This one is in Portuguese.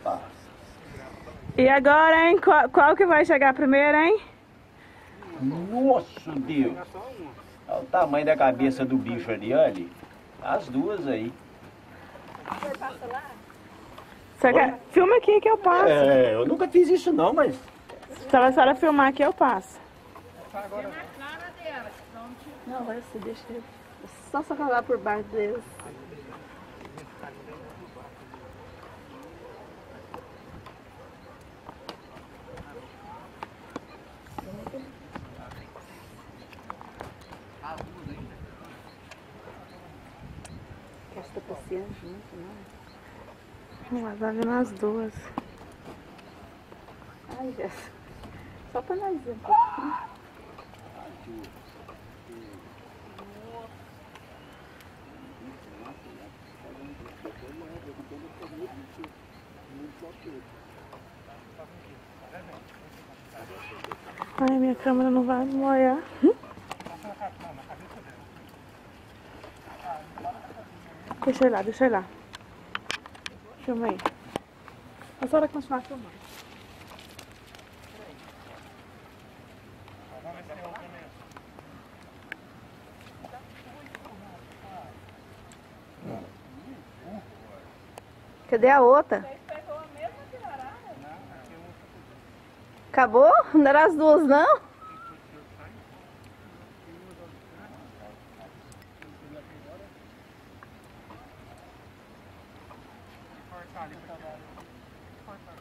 Opa! E agora, hein? Qual que vai chegar primeiro, hein? Nossa Deus! Olha o tamanho da cabeça do bicho ali, olha. As duas aí. Filma aqui que eu passo. É, eu nunca fiz isso não, mas... Se a senhora filmar aqui, eu passo. Não, vai ser, deixa eu... Só sacalar por baixo deles. Quer estar passeando junto, não? Mas vai vendo as duas. Ai, Jéssica. Só pra nós ver um pouquinho. Ai, minha câmera não vai molhar. Deixa eu ir lá, deixa eu ir lá. Filma aí. A senhora continuar filmando. Cadê a outra? Acabou? Não eram as duas, não? Cortar ali pra dar. Cortar.